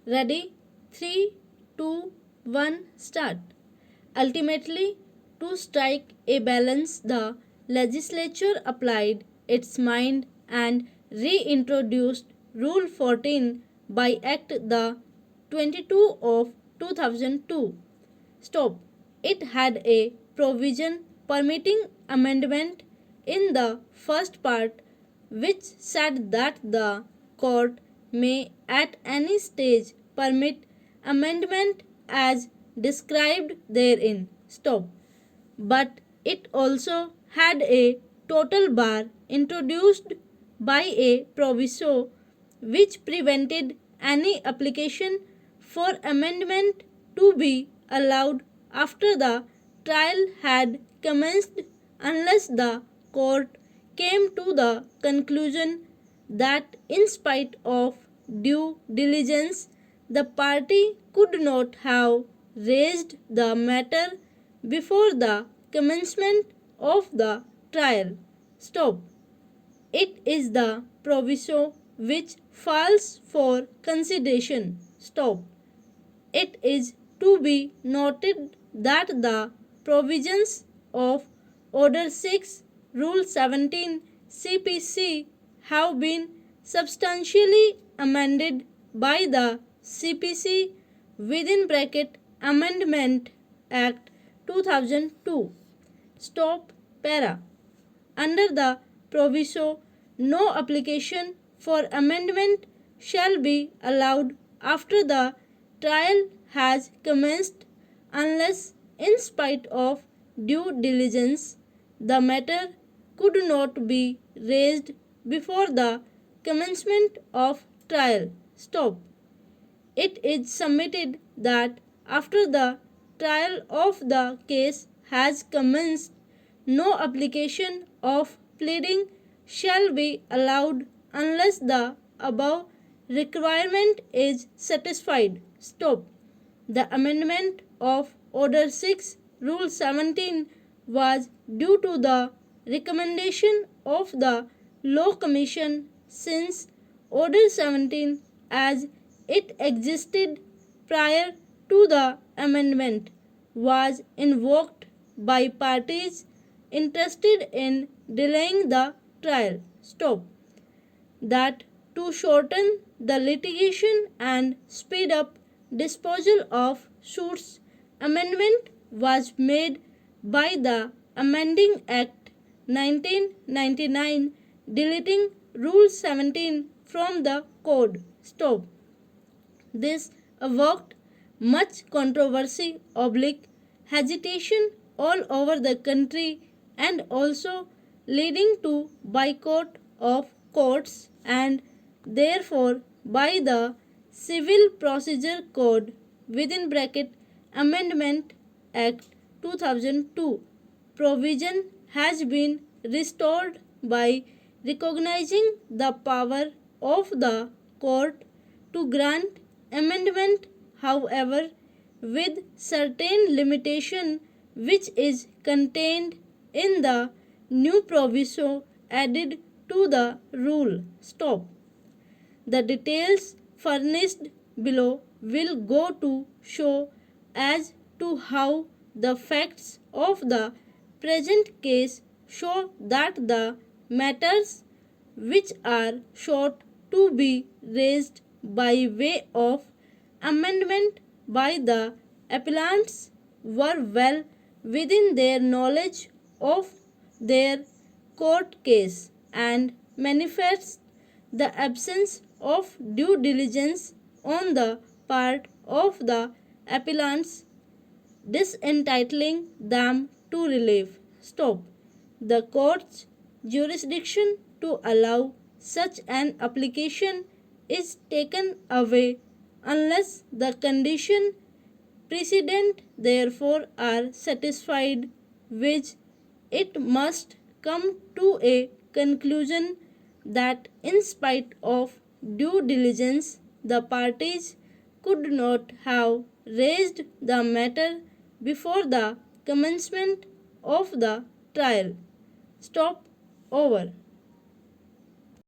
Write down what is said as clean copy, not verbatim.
Ready? 3, 2, 1, start. Ultimately, to strike a balance, the legislature applied its mind and reintroduced Rule 14 by Act the 22 of 2002. Stop. It had a provision permitting amendment in the first part, which said that the court may at any stage permit amendment as described therein. Stop. But it also had a total bar introduced by a proviso which prevented any application for amendment to be allowed after the trial had commenced unless the court came to the conclusion that in spite of due diligence the party could not have raised the matter before the commencement of the trial. Stop. It is the proviso which falls for consideration. Stop. It is to be noted that the provisions of Order 6, Rule 17 CPC have been substantially amended by the CPC within bracket Amendment Act 2002. Stop para. Under the proviso, no application for amendment shall be allowed after the trial has commenced unless, in spite of due diligence, the matter could not be raised before the commencement of trial. Stop. It is submitted that after the trial of the case has commenced, no application of pleading shall be allowed unless the above requirement is satisfied. Stop. The amendment of Order 6, Rule 17 was due to the recommendation of the Law Commission since Order 17 as it existed prior to the amendment was invoked by parties interested in delaying the trial. Stop. That to shorten the litigation and speed up disposal of suits, amendment was made by the Amending Act 1999 deleting Rule 17 from the code. Stop. This evoked much controversy hesitation all over the country and also leading to boycott of courts and therefore by the Civil Procedure Code within bracket Amendment Act 2002 provision has been restored by recognizing the power of the court to grant amendment, however, with certain limitation which is contained in the new proviso added to the rule. Stop. The details furnished below will go to show as to how the facts of the present case show that the matters which are sought to be raised by way of amendment by the appellants were well within their knowledge of their court case and manifests the absence of due diligence on the part of the appellants disentitling them to relief. Stop. The court's jurisdiction to allow such an application is taken away unless the condition precedent therefore are satisfied, which it must come to a conclusion that in spite of due diligence the parties could not have raised the matter before the commencement of the trial. Stop. Over.